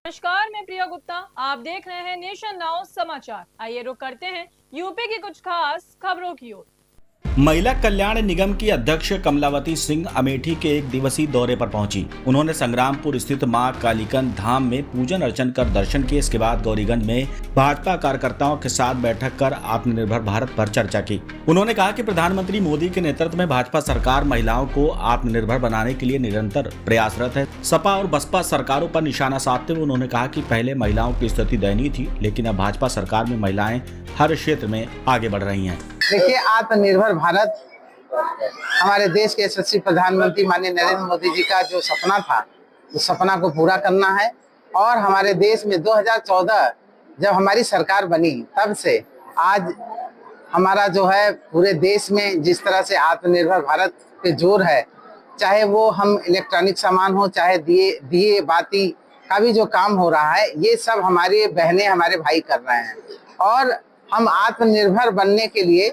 नमस्कार, मैं प्रिया गुप्ता। आप देख रहे हैं नेशन नाउ समाचार। आइए रुक करते हैं यूपी की कुछ खास खबरों की ओर। महिला कल्याण निगम की अध्यक्ष कमलावती सिंह अमेठी के एक दिवसीय दौरे पर पहुंची। उन्होंने संग्रामपुर स्थित मां कालीकंद धाम में पूजन अर्चन कर दर्शन किए। इसके बाद गौरीगंज में भाजपा कार्यकर्ताओं के साथ बैठक कर आत्मनिर्भर भारत पर चर्चा की। उन्होंने कहा कि प्रधानमंत्री मोदी के नेतृत्व में भाजपा सरकार महिलाओं को आत्मनिर्भर बनाने के लिए निरंतर प्रयासरत है। सपा और बसपा सरकारों पर निशाना साधते हुए उन्होंने कहा कि पहले महिलाओं की स्थिति दयनीय थी, लेकिन अब भाजपा सरकार में महिलाएं हर क्षेत्र में आगे बढ़ रही हैं। देखिए, आत्मनिर्भर भारत हमारे देश के यशस्वी प्रधानमंत्री माननीय नरेंद्र मोदी जी का जो सपना था, उस सपना को पूरा करना है। और हमारे देश में 2014 जब हमारी सरकार बनी, तब से आज हमारा जो है पूरे देश में जिस तरह से आत्मनिर्भर भारत पे जोर है, चाहे वो हम इलेक्ट्रॉनिक सामान हो, चाहे दिए बाती का भी जो काम हो रहा है, ये सब हमारे बहनें हमारे भाई कर रहे हैं। और हम आत्मनिर्भर बनने के लिए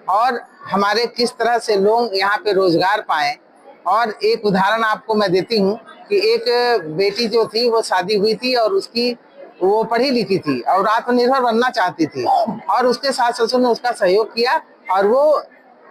और हमारे किस तरह से लोग यहाँ पे रोजगार पाएं। और एक उदाहरण आपको मैं देती हूँ कि एक बेटी जो थी वो शादी हुई थी और उसकी वो पढ़ी लिखी थी और आत्मनिर्भर बनना चाहती थी, और उसके सास ससुर ने उसका सहयोग किया और वो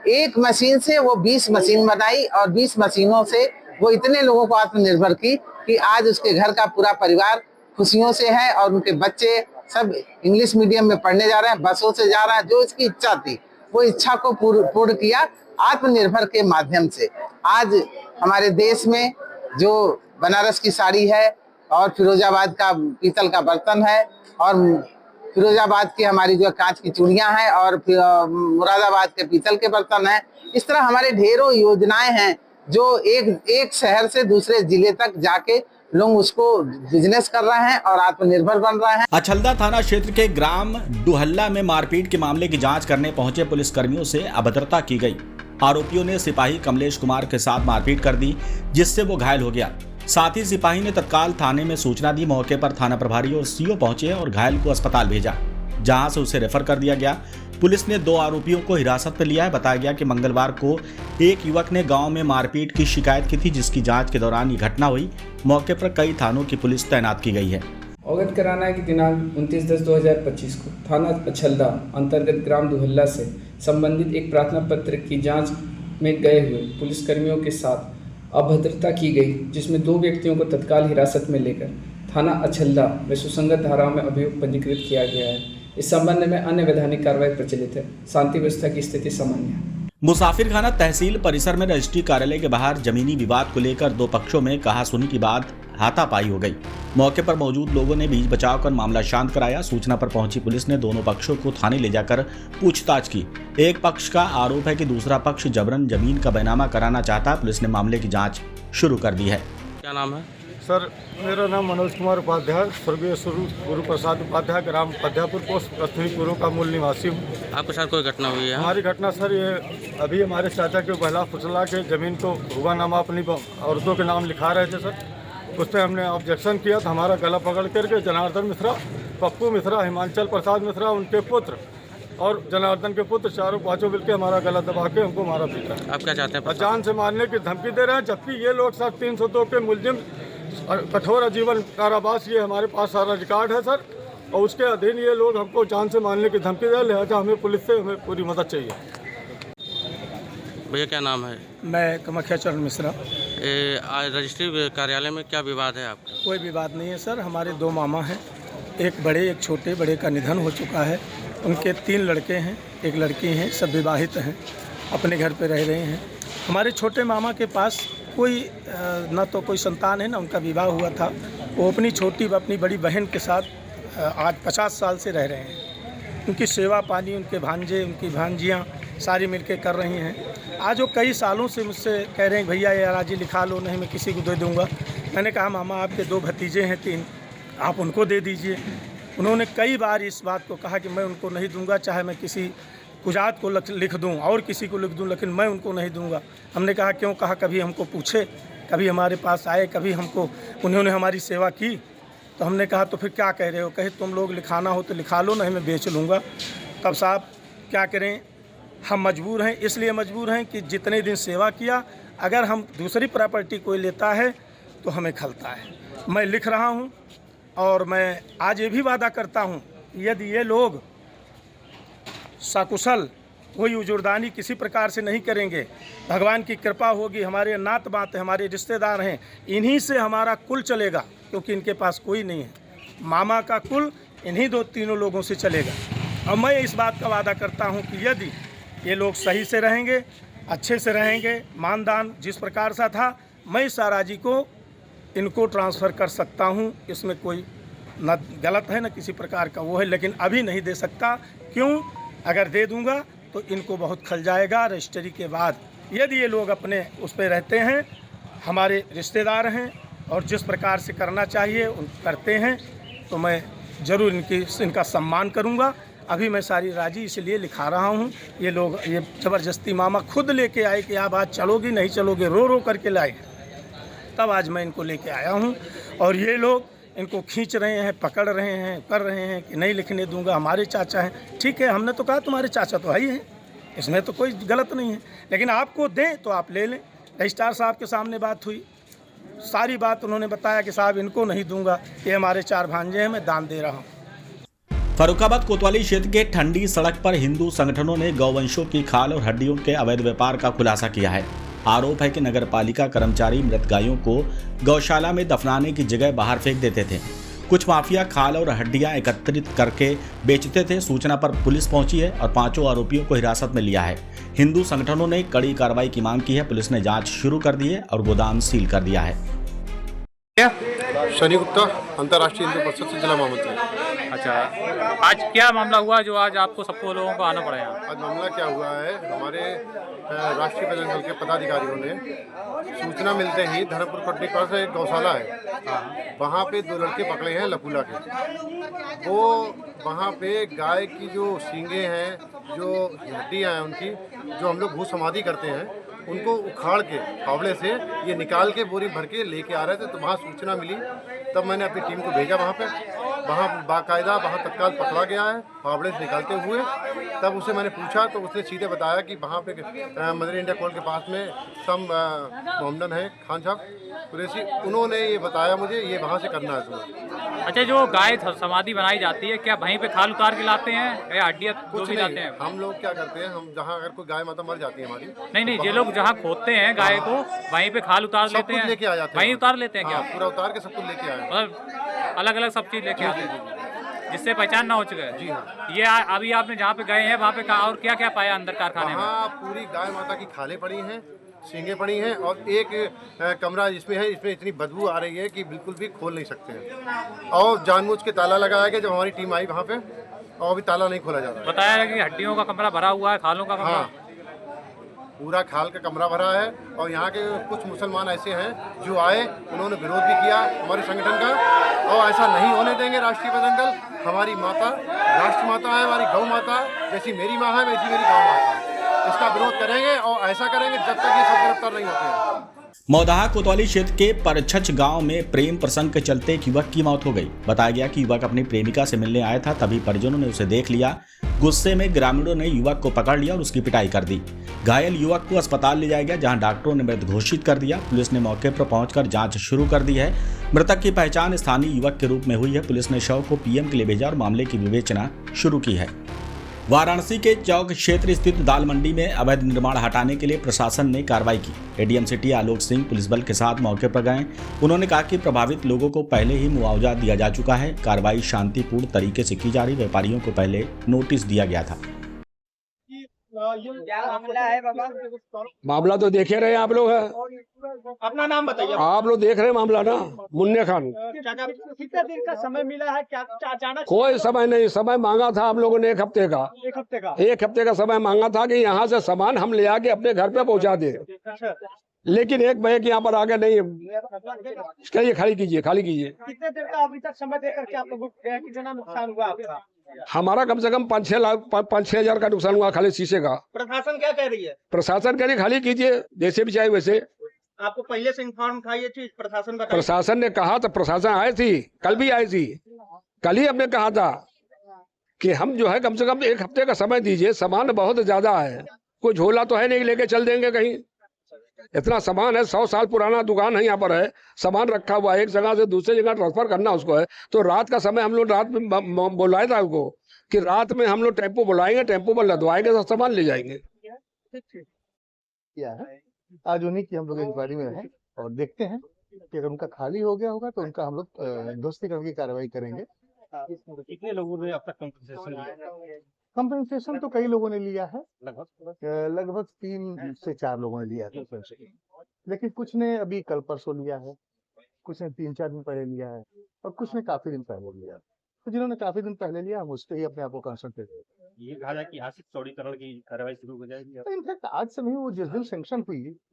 एक मशीन से वो 20 मशीन बनाई और 20 मशीनों से वो इतने लोगों को आत्मनिर्भर की कि आज उसके घर का पूरा परिवार खुशियों से है और उनके बच्चे सब इंग्लिश मीडियम में पढ़ने जा रहे हैं, बसों से जा रहे हैं। जो इसकी इच्छा थी वो इच्छा को पूर्ण किया आत्मनिर्भर के माध्यम से। आज हमारे देश में जो बनारस की साड़ी है और फिरोजाबाद का पीतल का बर्तन है और फिरोजाबाद की हमारी जो कांच की चूड़ियां हैं और मुरादाबाद के पीतल के बर्तन हैं, इस तरह हमारे ढेरों योजनाएं हैं जो एक शहर से दूसरे जिले तक जाके लोग उसको बिजनेस कर रहे हैं और आत्मनिर्भर बन रहे हैं। अछलदा थाना क्षेत्र के ग्राम डुहल्ला में मारपीट के मामले की जांच करने पहुंचे पुलिसकर्मियों से अभद्रता की गई। आरोपियों ने सिपाही कमलेश कुमार के साथ मारपीट कर दी, जिससे वो घायल हो गया। साथ ही सिपाही ने तत्काल थाने में सूचना दी। मौके पर थाना प्रभारी और सीओ पहुंचे और घायल को अस्पताल भेजा, जहां से उसे रेफर कर दिया गया। पुलिस ने 2 आरोपियों को हिरासत में लिया है। बताया गया कि मंगलवार को एक युवक ने गांव में मारपीट की शिकायत की थी, जिसकी जांच के दौरान ये घटना हुई। मौके पर कई थानों की पुलिस तैनात की गई है। अवगत कराना है कि दिनांक 29/10/2025 को थाना अछलदा अंतर्गत ग्राम दुहल्ला से संबंधित एक प्रार्थना पत्र की जांच में गए हुए पुलिसकर्मियों के साथ अभद्रता की गई, जिसमें 2 व्यक्तियों को तत्काल हिरासत में लेकर थाना अछलदा में सुसंगत धाराओं में अभियोग पंजीकृत किया गया है। इस संबंध में अन्य वैधानिक कार्रवाई प्रचलित है। शांति व्यवस्था की स्थिति सामान्य है। मुसाफिरखाना तहसील परिसर में रजिस्ट्री कार्यालय के बाहर जमीनी विवाद को लेकर 2 पक्षों में कहासुनी की बात हाथापाई हो गई। मौके पर मौजूद लोगों ने बीच बचाव कर मामला शांत कराया। सूचना पर पहुंची पुलिस ने दोनों पक्षों को थाने ले जाकर पूछताछ की। एक पक्ष का आरोप है कि दूसरा पक्ष जबरन जमीन का बैनामा कराना चाहता है। पुलिस ने मामले की जाँच शुरू कर दी है। क्या नाम है सर? मेरा नाम मनोज कुमार उपाध्याय, स्वर्गीय गुरु प्रसाद उपाध्याय, ग्राम पद्यापुर पोस्ट पृथ्वीपुरों का मूल निवासी हूँ। आपके साथ कोई घटना हुई है? हमारी घटना सर ये अभी हमारे चाचा के बहला फुसला के ज़मीन को हुगानामा अपनी औरतों के नाम लिखा रहे थे सर। उस पर हमने ऑब्जेक्शन किया तो हमारा गला पकड़ करके जनार्दन मिश्रा, पप्पू मिश्रा, हिमांचल प्रसाद मिश्रा, उनके पुत्र और जनार्दन के पुत्र चारों 5 मिलकर हमारा गला दबा के हमको मारा पीटा। आप क्या चाहते हैं? जान से मारने की धमकी दे रहे हैं, जबकि ये लोग सर 302 के मुलजिम कठोर आजीवन कारावास, ये हमारे पास सारा रिकॉर्ड है सर, और उसके अधीन ये लोग हमको जान से मारने की धमकी दे। लिहाजा हमें पुलिस से हमें पूरी मदद चाहिए। भैया क्या नाम है? मैं कामाख्या चरण मिश्रा। आज रजिस्ट्री कार्यालय में क्या विवाद है आपका? कोई विवाद नहीं है सर। हमारे 2 मामा हैं, एक बड़े एक छोटे। बड़े का निधन हो चुका है, उनके 3 लड़के हैं, एक लड़की हैं, सब विवाहित हैं, अपने घर पे रह रहे हैं। हमारे छोटे मामा के पास कोई न तो कोई संतान है, न उनका विवाह हुआ था। वो अपनी बड़ी बहन के साथ आज 50 साल से रह रहे हैं। उनकी सेवा पानी उनके भांजे, उनकी भांजियाँ सारी मिलके कर रही हैं। आज वो कई सालों से मुझसे कह रहे हैं भैया ये राजी लिखा लो, नहीं मैं किसी को दे दूँगा। मैंने कहा मामा आपके 2 भतीजे हैं 3, आप उनको दे दीजिए। उन्होंने कई बार इस बात को कहा कि मैं उनको नहीं दूंगा, चाहे मैं किसी कुजात को लिख दूं और किसी को लिख दूं, लेकिन मैं उनको नहीं दूंगा। हमने कहा क्यों? कहा कभी हमको पूछे, कभी हमारे पास आए, कभी हमको उन्होंने हमारी सेवा की। तो हमने कहा तो फिर क्या कह रहे हो? कहे तुम लोग लिखाना हो तो लिखा लो, नहीं मैं बेच लूँगा। तब साहब क्या करें, हम मजबूर हैं। इसलिए मजबूर हैं कि जितने दिन सेवा किया, अगर हम दूसरी प्रॉपर्टी कोई लेता है तो हमें खलता है। मैं लिख रहा हूँ और मैं आज ये भी वादा करता हूँ, यदि ये लोग सकुशल कोई उजुर्दानी किसी प्रकार से नहीं करेंगे, भगवान की कृपा होगी, हमारे नात बात हमारे रिश्तेदार हैं, इन्हीं से हमारा कुल चलेगा, क्योंकि इनके पास कोई नहीं है। मामा का कुल इन्हीं दो तीनों लोगों से चलेगा। और मैं इस बात का वादा करता हूं कि यदि ये लोग सही से रहेंगे, अच्छे से रहेंगे, मानदान जिस प्रकार सा था, मैं इस साराजी को इनको ट्रांसफ़र कर सकता हूं। इसमें कोई न गलत है न किसी प्रकार का वो है, लेकिन अभी नहीं दे सकता। क्यों? अगर दे दूंगा तो इनको बहुत खल जाएगा रजिस्ट्री के बाद। यदि ये लोग अपने उस पर रहते हैं, हमारे रिश्तेदार हैं और जिस प्रकार से करना चाहिए उन करते हैं, तो मैं ज़रूर इनका सम्मान करूंगा। अभी मैं सारी राजी इसलिए लिखा रहा हूं। ये लोग ये ज़बरदस्ती मामा खुद लेके आए कि आप आज चलोगी नहीं चलोगे, रो रो करके लाए, तब आज मैं इनको लेके आया हूं। और ये लोग इनको खींच रहे हैं, पकड़ रहे हैं, कर रहे हैं कि नहीं लिखने दूंगा, हमारे चाचा हैं। ठीक है, हमने तो कहा तुम्हारे चाचा तो है ही हैं, इसमें तो कोई गलत नहीं है, लेकिन आपको दें तो आप ले लें। रजिस्ट्रार साहब के सामने बात हुई, सारी बात उन्होंने बताया कि साहब इनको नहीं दूंगा, ये हमारे 4 भांजे हैं, मैं दान दे रहा हूँ। फर्रुखाबाद कोतवाली क्षेत्र के ठंडी सड़क पर हिंदू संगठनों ने गौवंशों की खाल और हड्डियों के अवैध व्यापार का खुलासा किया है। आरोप है कि नगरपालिका कर्मचारी मृत गायों को गौशाला में दफनाने की जगह बाहर फेंक देते थे। कुछ माफिया खाल और हड्डियां एकत्रित करके बेचते थे। सूचना पर पुलिस पहुंची है और 5 आरोपियों को हिरासत में लिया है। हिंदू संगठनों ने कड़ी कार्रवाई की मांग की है। पुलिस ने जांच शुरू कर दी है और गोदाम सील कर दिया है। शनि गुप्ता, अंतर्राष्ट्रीय हिंदू परिषद से जिला महामंत्री। अच्छा, आज क्या मामला हुआ जो आज आपको सबको लोगों को आना पड़ा यहाँ? आज मामला क्या हुआ है, हमारे राष्ट्रीय बजरंग दल के पदाधिकारियों ने सूचना मिलते ही धर्मपुर पट्टी पर से एक गौशाला है, वहाँ पे 2 लड़के पकड़े हैं लपूला के। वो वहाँ पे गाय की जो सींगे हैं, जो हड्डियाँ हैं उनकी, जो हम लोग भू समाधि करते हैं, उनको उखाड़ के फावड़े से ये निकाल के बोरी भर के लेके आ रहे थे। तो वहाँ सूचना मिली, तब मैंने अपनी टीम को भेजा वहाँ पे। वहाँ बाकायदा वहाँ तत्काल पकड़ा गया है फावड़े से निकालते हुए। तब उसे मैंने पूछा तो उसने सीधे बताया कि वहाँ पे मदर इंडिया कॉल के पास में सम मोहम्मदन है, खान साहब कुरैशी, उन्होंने ये बताया मुझे ये वहाँ से करना है तुम्हें। अच्छा, जो गाय समाधि बनाई जाती है, क्या वहीं पे खाल उतार के लाते हैं या हड्डियाँ कुछ भी लाते हैं? हम लोग क्या करते हैं, हम जहाँ अगर कोई गाय माता मर जाती है हमारी, नहीं, ये लोग जहाँ खोदते हैं गाय को, वहीं पे खाल उतार लेते हैं, लेके आ जाते हैं, वहीं उतार लेते हैं। क्या पूरा उतार के सब कुछ लेके आए? मतलब अलग अलग सब चीज लेके आते हैं जिससे पहचान ना हो चुके? जी हाँ। ये अभी आपने जहाँ पे गए हैं वहाँ पे और क्या क्या पाया अंदर कारखाने में? वहाँ पूरी गाय माता की खालें पड़ी हैं, सींगे पड़ी हैं, और एक कमरा जिसमें है, इसमें इतनी बदबू आ रही है कि बिल्कुल भी खोल नहीं सकते हैं। और जानबूझ के ताला लगाया गया जब हमारी टीम आई वहाँ पे, और अभी ताला नहीं खोला जा रहा है। बताया कि हड्डियों का कमरा भरा हुआ है, खालों का कमरा? हाँ, पूरा खाल का कमरा भरा है। और यहाँ के कुछ मुसलमान ऐसे हैं जो आए, उन्होंने विरोध भी किया हमारे संगठन का, और ऐसा नहीं होने देंगे। राष्ट्रीय बजरंग दल हमारी माता, राष्ट्र माता है, हमारी गौ माता, जैसी मेरी माँ है वैसी मेरी गौ माता है। इसका विरोध करेंगे और ऐसा करेंगे जब तक ये सब गिरफ्तार नहीं होते हैं। मौदाहा कोतवाली क्षेत्र के परछछ गांव में प्रेम प्रसंग के चलते एक युवक की मौत हो गई। बताया गया कि युवक अपनी प्रेमिका से मिलने आया था, तभी परिजनों ने उसे देख लिया। गुस्से में ग्रामीणों ने युवक को पकड़ लिया और उसकी पिटाई कर दी। घायल युवक को अस्पताल ले जाया गया, जहां डॉक्टरों ने मृत घोषित कर दिया। पुलिस ने मौके पर पहुंचकर जांच शुरू कर दी है। मृतक की पहचान स्थानीय युवक के रूप में हुई है। पुलिस ने शव को पीएम के लिए भेजा और मामले की विवेचना शुरू की है। वाराणसी के चौक क्षेत्र स्थित दाल मंडी में अवैध निर्माण हटाने के लिए प्रशासन ने कार्रवाई की। ADM city Alok Singh police बल के साथ मौके पर गए। उन्होंने कहा कि प्रभावित लोगों को पहले ही मुआवजा दिया जा चुका है। कार्रवाई शांतिपूर्ण तरीके से की जा रही। व्यापारियों को पहले नोटिस दिया गया था। मामला तो देखे रहे आप लोग है। अपना नाम बताइए। आप लोग देख रहे मामला ना, मुन्ने खान। कितने दिन का समय मिला है? क्या अचानक? कोई समय नहीं, समय मांगा था आप लोगों ने 1 हफ्ते का। 1 हफ्ते का समय मांगा था कि यहाँ से सामान हम ले आके अपने घर पे पहुँचा दे। लेकिन एक बैग यहाँ पर आगे नहीं, कहिए खाली कीजिए, खाली कीजिए। कितने देर का अभी तक समय देकर के आप लोगों को कितना नुकसान हुआ आपका? हमारा कम से कम 5-6 हजार का नुकसान हुआ खाली शीशे का। प्रशासन क्या कह रही है? प्रशासन कह रही खाली कीजिए, जैसे भी चाहे वैसे। आपको पहले से इन्फॉर्म था ये चीज? प्रशासन ने कहा था, प्रशासन आई थी, कल भी आई थी। कल ही हमने कहा था कि हम जो है कम से कम 1 हफ्ते का समय दीजिए, सामान बहुत ज्यादा है, कोई झोला तो है नहीं लेके चल देंगे कहीं। इतना सामान है, 100 साल पुराना दुकान है, यहाँ पर है सामान रखा हुआ है, एक जगह से दूसरी जगह ट्रांसफर करना उसको है। तो रात का समय हम लोग रात में बुलाया था उसको कि रात में हम लोग टेम्पो बुलाएंगे, टेम्पो पर लदवाएंगे तो सामान ले जाएंगे। क्या है आज उन्हीं की हम लोग इंक्वायरी में हैं और देखते हैं कि अगर उनका खाली हो गया होगा तो उनका हम लोग ध्वस्तीकरण की कार्रवाई करेंगे। कितने लोगों ने अब तक कंपनसेशन लिया? कंपनसेशन तो कई लोगों ने लिया है, लगभग 3 से 4 लोगों ने लिया है कंपनसेशन, लेकिन कुछ ने अभी कल परसों लिया है, कुछ ने 3-4 दिन पहले लिया है और कुछ ने काफी दिन पहले लिया। तो जिन्होंने काफी दिन पहले लिया हम उस पर ही अपने आप को कंसंट्रेट करें। ये कहा जाए कि आशिक चौड़ीकरण की कार्रवाई शुरू हो जाएगी। तो इनफैक्ट आज से नहीं, वो जिस दिन सैंक्शन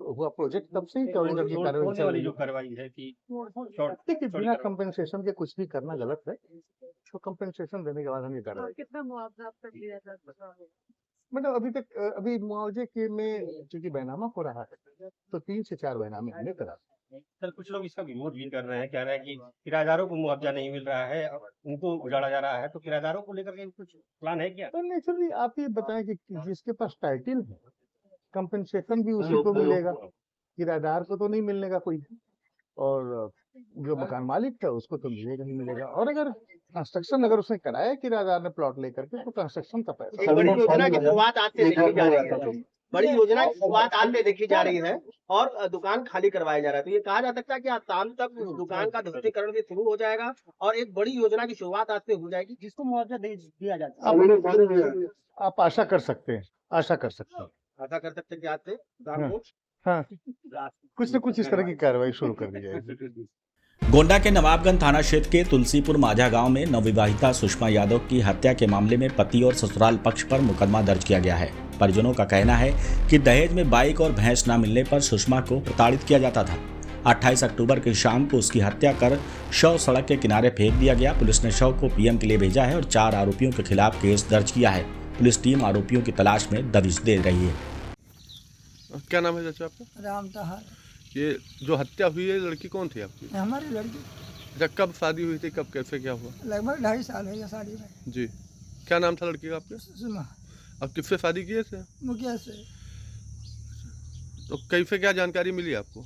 हुआ प्रोजेक्ट तब से ही चौड़ीकरण की कार्रवाई चल रही है। जो कार्रवाई है कि देखिए बिना कंपनसेशन के कुछ भी करना गलत है, तो कंपनसेशन देने के बाद हम ये कर रहे हैं। कितना मुआवजा मतलब अभी तक अभी मुआवजे के में चूंकि बैनामा हो रहा है तो 3 से 4 बैनामे हमने करा। सर कुछ लोग इसका विरोध भी कर रहे हैं, कह रहे हैं कि किराएदारों को मुआवजा नहीं मिल रहा है, उनको उजाड़ा जा रहा है, तो किराएदारों को लेकर के कुछ प्लान है क्या? तो नेचुरली आप ये बताएं कि जिसके पास टाइटल है कंपनसेशन भी उसी को मिलेगा, किराएदार को तो नहीं मिलने का कोई, और जो मकान मालिक था उसको तो मिलेगा नहीं मिलेगा। और अगर कंस्ट्रक्शन अगर उसने कराया किराएदार ने प्लॉट लेकर के तो कंस्ट्रक्शन का पैसा बड़ी योजना की शुरुआत आज से देखी जा रही है, बड़ी योजना की शुरुआत आज से देखी जा रही है और दुकान खाली करवाया जा रहा है। तो ये कहा जा सकता है कि आज शाम तक दुकान का ध्वस्तीकरण भी शुरू हो जाएगा और एक बड़ी योजना की शुरुआत आज से हो जाएगी जिसको मुआवजा दिया जाता है। आप आशा कर सकते हैं, आशा कर सकते हैं, आशा कर सकते हैं कि आज से हाँ कुछ न कुछ इस तरह की कार्रवाई शुरू कर दी जाएगी। गोंडा के नवाबगंज थाना क्षेत्र के तुलसीपुर माझा गांव में नवविवाहिता सुषमा यादव की हत्या के मामले में पति और ससुराल पक्ष पर मुकदमा दर्ज किया गया है। परिजनों का कहना है कि दहेज में बाइक और भैंस न मिलने पर सुषमा को प्रताड़ित किया जाता था। 28 अक्टूबर की शाम को उसकी हत्या कर शव सड़क के किनारे फेंक दिया गया। पुलिस ने शव को पीएम के लिए भेजा है और 4 आरोपियों के खिलाफ केस दर्ज किया है। पुलिस टीम आरोपियों की तलाश में दबिश दे रही है। क्या नाम है चाचा आपका? राम टहल। ये जो हत्या हुई है लड़की कौन थी आपकी? हमारी लड़की। जब कब शादी हुई थी, कब कैसे क्या हुआ? लगभग 2.5 साल है शादी में। जी, क्या नाम था लड़की का आपके? सुषमा। अब किससे शादी किए थे? मुखिया से। तो कैसे क्या जानकारी मिली आपको?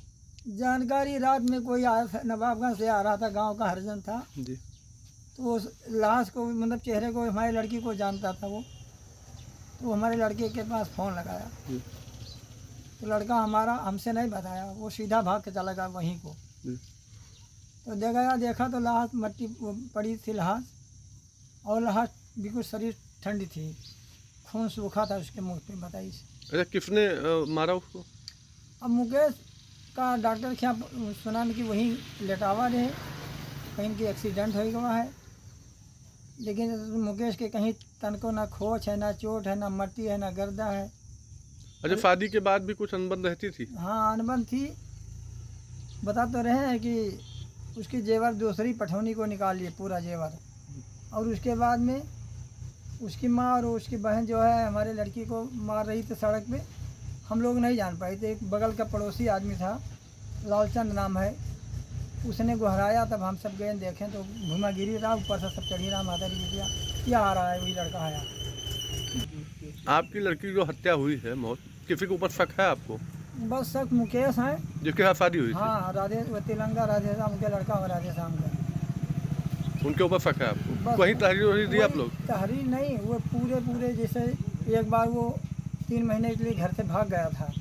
जानकारी रात में कोई आया था, नवाबगंज से आ रहा था, गांव का हरिजन था जी। तो उस लाश को मतलब चेहरे को हमारी लड़की को जानता था वो, तो हमारे लड़के के पास फ़ोन लगाया तो लड़का हमारा हमसे नहीं बताया, वो सीधा भाग के चला गया वहीं को। तो देखा तो लाश मट्टी पड़ी थी लाश, और लाश बिल्कुल शरीर ठंडी थी, खून सूखा था उसके मुंह पे। बताइए अच्छा किसने मारा उसको? अब मुकेश का डॉक्टर क्या सुना कि वहीं लेटावा रहे, कहीं की एक्सीडेंट हो गया है, लेकिन मुकेश के कहीं तन को ना खोच है, ना चोट है, ना मट्टी है, ना गर्दा है। अच्छा शादी के बाद भी कुछ अनबन रहती थी? हाँ अनबन थी, बता तो रहे हैं कि उसकी जेवर दूसरी पठौनी को निकाल लिए पूरा जेवर, और उसके बाद में उसकी माँ और उसकी बहन जो है हमारे लड़की को मार रही थी सड़क पे, हम लोग नहीं जान पाए थे। एक बगल का पड़ोसी आदमी था, लालचंद नाम है, उसने गुहराया, तब हम सब गए देखें तो घुमा गिरी रहा, ऊपर से सब चढ़ी रहा, माता गिर क्या आ रहा है, वही लड़का आया। आपकी लड़की जो हत्या हुई है, मौत, किसी के ऊपर शक है आपको? बस शक मुकेश है जिसके साथ शादी हुई? हाँ तिलंगा राधे श्याम के लड़का और राधे श्याम का, उनके ऊपर शक है आपको? वही तहरीर दी आप लोग? तहरीर नहीं, वो पूरे जैसे एक बार वो 3 महीने के लिए घर से भाग गया था,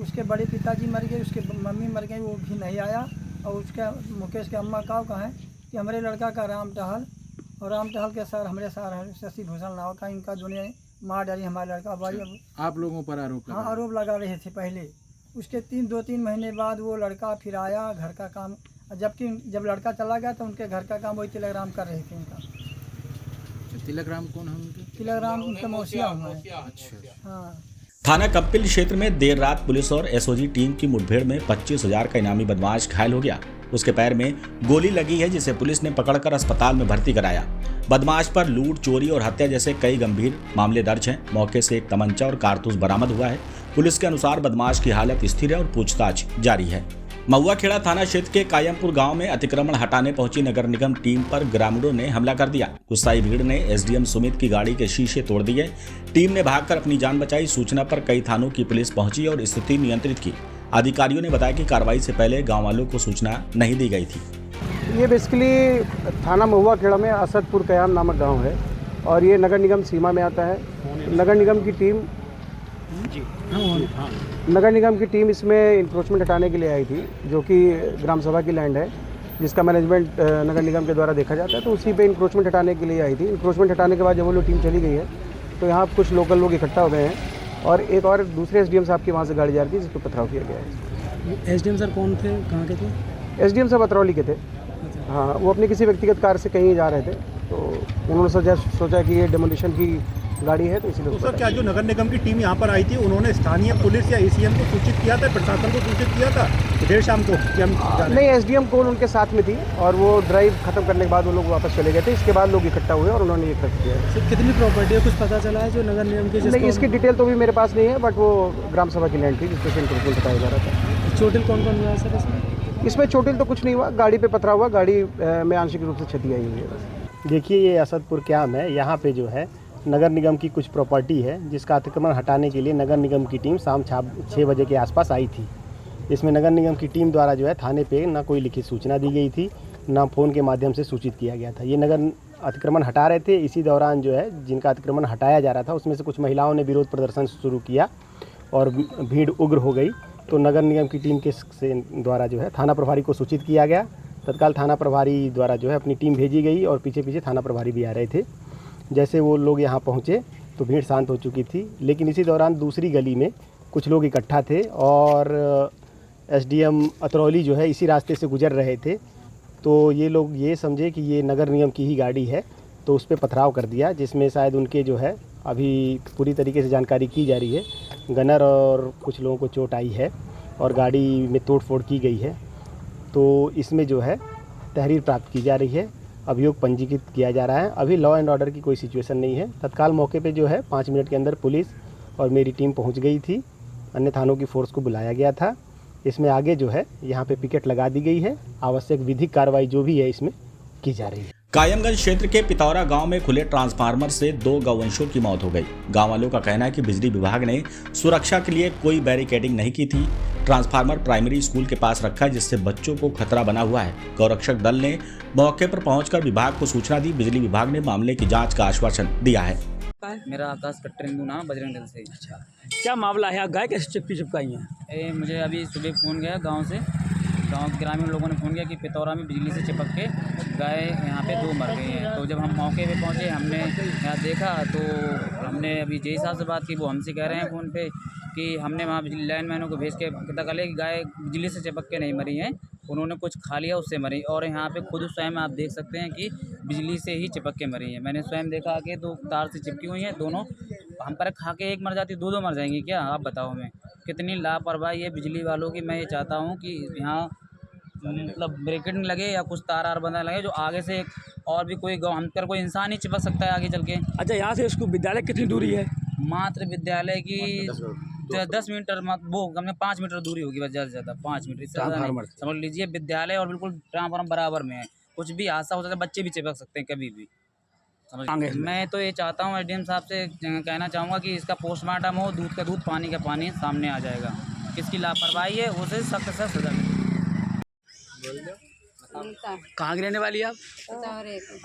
उसके बड़े पिताजी मर गए, उसके मम्मी मर गई, वो भी नहीं आया, और उसका मुकेश के अम्मा का कहा कि हमारे लड़का का राम टहल, और राम टहल के सर हमारे सर शशि भूषण नाव का, इनका दुनिया मार डाली हमारे लड़का भाई। आप लोगों पर आरोप? हाँ आरोप लगा रहे थे पहले। उसके 2-3 महीने बाद वो लड़का फिर आया घर का काम, जबकि जब लड़का चला गया तो उनके घर का काम वही तिलक राम कर रहे थे। उनका तिलक राम कौन है? उनके तिलक राम उनका मौसिया हुआ है। हाँ। थाना कपिल क्षेत्र में देर रात पुलिस और एसओजी टीम की मुठभेड़ में 25,000 का इनामी बदमाश घायल हो गया। उसके पैर में गोली लगी है, जिसे पुलिस ने पकड़कर अस्पताल में भर्ती कराया। बदमाश पर लूट, चोरी और हत्या जैसे कई गंभीर मामले दर्ज हैं। मौके से एक तमंचा और कारतूस बरामद हुआ है। पुलिस के अनुसार बदमाश की हालत स्थिर है और पूछताछ जारी है। महुआखेड़ा थाना क्षेत्र के कायमपुर गांव में अतिक्रमण हटाने पहुंची नगर निगम टीम पर ग्रामीणों ने हमला कर दिया। गुस्साई भीड़ ने एसडीएम सुमित की गाड़ी के शीशे तोड़ दिए। टीम ने भागकर अपनी जान बचाई। सूचना पर कई थानों की पुलिस पहुंची और स्थिति नियंत्रित की। अधिकारियों ने बताया कि कार्रवाई से पहले गाँव वालों को सूचना नहीं दी गई थी। ये बेसिकली थाना महुआ खेड़ा में असदपुर कयाम नामक गांव है और ये नगर निगम सीमा में आता है। नगर निगम की टीम इसमें इंक्रोचमेंट हटाने के लिए आई थी, जो कि ग्राम सभा की लैंड है जिसका मैनेजमेंट नगर निगम के द्वारा देखा जाता है, तो उसी पे इंक्रोचमेंट हटाने के लिए आई थी। इंक्रोचमेंट हटाने के बाद जब वो लोग टीम चली गई है तो यहाँ कुछ लोकल लोग इकट्ठा हो गए हैं और एक और दूसरे एसडीएम साहब की वहाँ से गाड़ी जा रही थी जिस पर पथराव किया गया है। एसडीएम सर कौन थे, कहाँ के थे? एसडीएम साहब अतरौली के थे। हाँ, वो अपनी किसी व्यक्तिगत कार से कहीं जा रहे थे, तो उन्होंने सोचा कि ये डेमोलिशन की गाड़ी है, तो इसलिए। तो सर, क्या जो नगर निगम की टीम यहाँ पर आई थी उन्होंने स्थानीय पुलिस या एसीएम को सूचित किया था, प्रशासन को सूचित किया था देर शाम को? नहीं, एसडीएम कोल उनके साथ में थी और वो ड्राइव खत्म करने के बाद वो लोग वापस चले गए थे। इसके बाद लोग इकट्ठा हुए और उन्होंने ये कृत्य किया। सर, कितनी प्रॉपर्टी है, कुछ पता चला है जो नगर निगम की? नहीं, इसकी डिटेल तो भी मेरे पास नहीं है, बट वो ग्राम सभा की लैंड थी जिसपे इंक्रोचमेंट बताया जा रहा था। चोटिल कौन कौन हुआ है सर इसमें? चोटिल तो कुछ नहीं हुआ, गाड़ी पे पथराव हुआ, गाड़ी में आंशिक रूप से क्षति आई हुई है। देखिए, ये असदपुर क्याम है, यहाँ पे जो है नगर निगम की कुछ प्रॉपर्टी है जिसका अतिक्रमण हटाने के लिए नगर निगम की टीम शाम 6 बजे के आसपास आई थी। इसमें नगर निगम की टीम द्वारा जो है थाने पे ना कोई लिखित सूचना दी गई थी, ना फ़ोन के माध्यम से सूचित किया गया था। ये नगर अतिक्रमण हटा रहे थे, इसी दौरान जो है जिनका अतिक्रमण हटाया जा रहा था उसमें से कुछ महिलाओं ने विरोध प्रदर्शन शुरू किया और भीड़ उग्र हो गई। तो नगर निगम की टीम के द्वारा जो है थाना प्रभारी को सूचित किया गया। तत्काल थाना प्रभारी द्वारा जो है अपनी टीम भेजी गई और पीछे पीछे थाना प्रभारी भी आ रहे थे। जैसे वो लोग यहाँ पहुँचे तो भीड़ शांत हो चुकी थी, लेकिन इसी दौरान दूसरी गली में कुछ लोग इकट्ठा थे और एसडीएम अतरौली जो है इसी रास्ते से गुजर रहे थे। तो ये लोग ये समझे कि ये नगर निगम की ही गाड़ी है, तो उस पर पथराव कर दिया, जिसमें शायद उनके जो है अभी पूरी तरीके से जानकारी की जा रही है। गनर और कुछ लोगों को चोट आई है और गाड़ी में तोड़फोड़ की गई है। तो इसमें जो है तहरीर प्राप्त की जा रही है, अभियोग पंजीकृत किया जा रहा है। अभी लॉ एंड ऑर्डर की कोई सिचुएशन नहीं है। तत्काल मौके पे जो है 5 मिनट के अंदर पुलिस और मेरी टीम पहुंच गई थी। अन्य थानों की फोर्स को बुलाया गया था। इसमें आगे जो है यहाँ पे पिकेट लगा दी गई है। आवश्यक विधिक कार्रवाई जो भी है इसमें की जा रही है। कायमगंज क्षेत्र के पितौरा गांव में खुले ट्रांसफार्मर से 2 गौवंशों की मौत हो गई। गांव वालों का कहना है कि बिजली विभाग ने सुरक्षा के लिए कोई बैरिकेडिंग नहीं की थी। ट्रांसफार्मर प्राइमरी स्कूल के पास रखा है, जिससे बच्चों को खतरा बना हुआ है। गौरक्षक दल ने मौके पर पहुंचकर विभाग को सूचना दी। बिजली विभाग ने मामले की जाँच का आश्वासन दिया है। मेरा आकाश कट्टरिंदू नाम, बजरंग दल से। अच्छा, क्या मामला है? गाय कैसे चिपकाई है? मुझे अभी सुबह फ़ोन गया गांव से। गांव के ग्रामीण लोगों ने फ़ोन किया कि पितौरा में बिजली से चिपक के गाय यहाँ पे 2 मर गई हैं। तो जब हम मौके पे पहुँचे, हमने यहाँ देखा तो हमने अभी जय साहब से बात की। वो हमसे कह रहे हैं फ़ोन पे कि हमने वहाँ बिजली लाइनमैनों को भेज के पता कर लिया कि गाय बिजली से चिपक के नहीं मरी हैं, उन्होंने कुछ खा लिया उससे मरी। और यहाँ पे खुद स्वयं आप देख सकते हैं कि बिजली से ही चिपक के मरी हैं। मैंने स्वयं देखा कि 2 तार से चिपकी हुई हैं दोनों। हम पर खा के एक मर जाती, 2 मर जाएंगी क्या? आप बताओ हमें कितनी लापरवाही है बिजली वालों की। मैं ये चाहता हूँ कि यहाँ मतलब ब्रेकेट लगे या कुछ तार बंधा लगे जो आगे से और भी कोई हम पर कोई इंसान ही चिपक सकता है आगे चल के। अच्छा, यहाँ से स्कूल विद्यालय कितनी दूरी है? मात्र विद्यालय की 10 मीटर, वो हमने 5 मीटर दूरी होगी बस, ज़्यादा से ज़्यादा 5 मीटर। इससे समझ लीजिए विद्यालय और बिल्कुल ट्रांसफार्मर बराबर में है। कुछ भी हादसा हो सकता है, बच्चे भी चिपक सकते हैं कभी भी। समझ, मैं तो ये चाहता हूँ एसडीएम साहब से कहना चाहूँगा कि इसका पोस्टमार्टम हो, दूध का दूध पानी का पानी सामने आ जाएगा। किसकी लापरवाही है उसे सख्त से सजा मिले। कहाँ की रहने वाली है आप?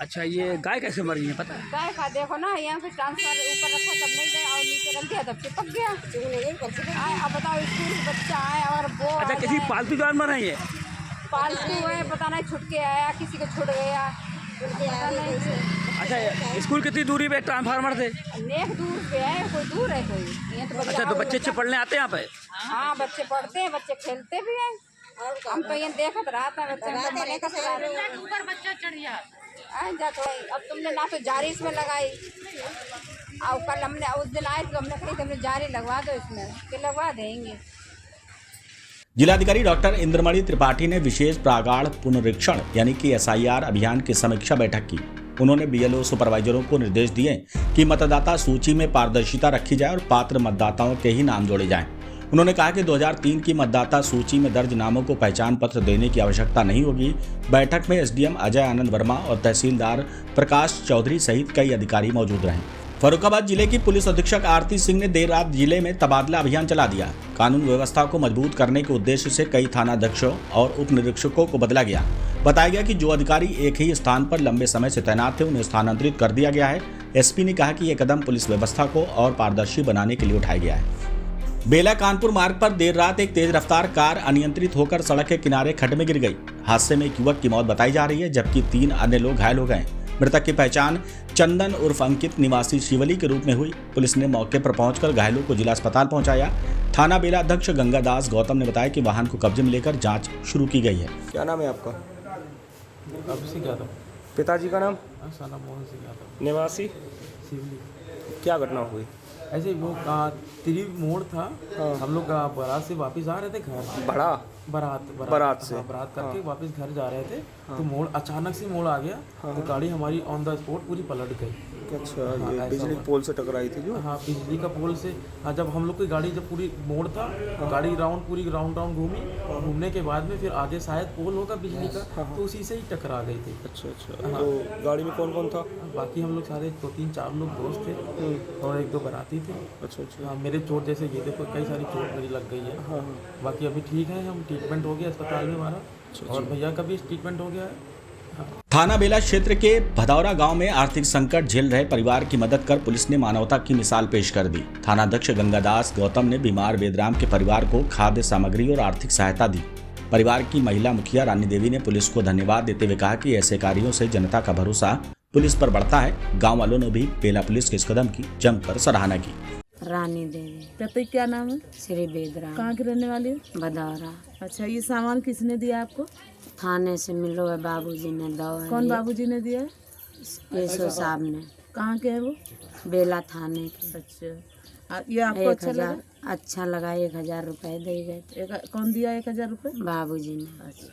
अच्छा, ये गाय कैसे मरी है पता है? गाय का देखो ना, यहाँ पे ट्रांसफर ऊपर रखा तब नहीं गया और नीचे रख दिया तब चिपक गया। अब बताओ, स्कूल के बच्चा आए और वो। अच्छा, किसी पालतू जानवर है ये? पालतू है, पता नहीं छुट के आया, किसी को छुट गया। अच्छा, स्कूल कितनी दूरी पे ट्रांसफार्मर से? नेक दूर पे है, कोई दूर है कोई। अच्छा, तो बच्चे पढ़ने आते हैं यहाँ पे? हाँ, बच्चे पढ़ते हैं, बच्चे खेलते भी हैं। हम तो ये देखत रहा था बच्चे ऊपर बच्चा चढ़ गया। अब तुमने ना तो जारी इसमें लगाई, और कल हमने उस दिन आए तो हमने कही तुमने जारी लगवा दो इसमें, कि लगवा देंगे। जिलाधिकारी डॉक्टर इंद्रमणि त्रिपाठी ने विशेष प्रागाढ़ पुनरीक्षण यानी कि SIR अभियान की समीक्षा बैठक की। उन्होंने BLO सुपरवाइजरों को निर्देश दिए कि मतदाता सूची में पारदर्शिता रखी जाए और पात्र मतदाताओं के ही नाम जोड़े जाएं। उन्होंने कहा कि 2003 की मतदाता सूची में दर्ज नामों को पहचान पत्र देने की आवश्यकता नहीं होगी। बैठक में SDM अजय आनंद वर्मा और तहसीलदार प्रकाश चौधरी सहित कई अधिकारी मौजूद रहे। फर्रुखाबाद जिले की पुलिस अधीक्षक आरती सिंह ने देर रात जिले में तबादला अभियान चला दिया। कानून व्यवस्था को मजबूत करने के उद्देश्य से कई थानाध्यक्षों और उप निरीक्षकों को बदला गया। बताया गया कि जो अधिकारी एक ही स्थान पर लंबे समय से तैनात थे उन्हें स्थानांतरित कर दिया गया है। एसपी ने कहा कि यह कदम पुलिस व्यवस्था को और पारदर्शी बनाने के लिए उठाया गया है। बेला कानपुर मार्ग पर देर रात एक तेज रफ्तार कार अनियंत्रित होकर सड़क के किनारे खड्ड में गिर गई। हादसे में एक युवक की मौत बताई जा रही है, जबकि 3 अन्य लोग घायल हो गए। मृतक की पहचान चंदन उर्फ अंकित निवासी शिवली के रूप में हुई। पुलिस ने मौके पर पहुंचकर घायलों को जिला अस्पताल पहुंचाया। थाना बेला अध्यक्ष गंगादास गौतम ने बताया कि वाहन को कब्जे में लेकर जांच शुरू की गई है। क्या नाम है आपका? अभिषेक यादव। पिताजी का नाम? मोहन सिंह यादव। निवासी शिवली। क्या घटना हुई? ऐसे वो तिरी मोड़ था। हम लोग बारात से वापस आ रहे थे घर। बारात से बारात करके वापस घर जा रहे थे। तो मोड़ अचानक से मोड़ आ गया। तो गाड़ी हमारी ऑन द स्पॉट पूरी पलट गई। अच्छा, ये बिजली के पोल से टकराई थी जो? हाँ, बिजली का पोल से। जब हम लोग की गाड़ी जब पूरी मोड़ था, गाड़ी पूरी राउंड घूमी। घूमने के बाद में फिर आगे शायद पोल होगा बिजली का, तो उसी से ही टकरा गई थी। अच्छा। तो गाड़ी में कौन कौन था? बाकी हम लोग सारे 2-3-4 लोग दोस्त थे और 1-2 बाराती थे। अच्छा। मेरे चोट जैसे ये देखो कई सारी चोट मेरी लग गई है। बाकी अभी ठीक है, हम ट्रीटमेंट हो गया अस्पताल में हमारा, और भैया का भी ट्रीटमेंट हो गया है। थाना बेला क्षेत्र के भदौरा गांव में आर्थिक संकट झेल रहे परिवार की मदद कर पुलिस ने मानवता की मिसाल पेश कर दी। थानाध्यक्ष गंगादास गौतम ने बीमार वेदराम के परिवार को खाद्य सामग्री और आर्थिक सहायता दी। परिवार की महिला मुखिया रानी देवी ने पुलिस को धन्यवाद देते हुए कहा कि ऐसे कार्यों से जनता का भरोसा पुलिस पर बढ़ता है। गाँव वालों ने भी बेला पुलिस के इस कदम की जमकर सराहना की। रानी देवी। पति क्या नाम है? श्री बेदराम। कहाँ की रहने वाली हो? बदौरा। अच्छा, ये सामान किसने दिया आपको? थाने से मिलो है, बाबूजी ने दवा। कौन बाबूजी ने दिया? केशव साहब ने। कहाँ के है वो? बेला थाने के। अच्छा, ये आपको अच्छा लगा? अच्छा लगा। 1000 रुपए दे गए। कौन दिया 1000 रुपए? बाबूजी ने। अच्छा।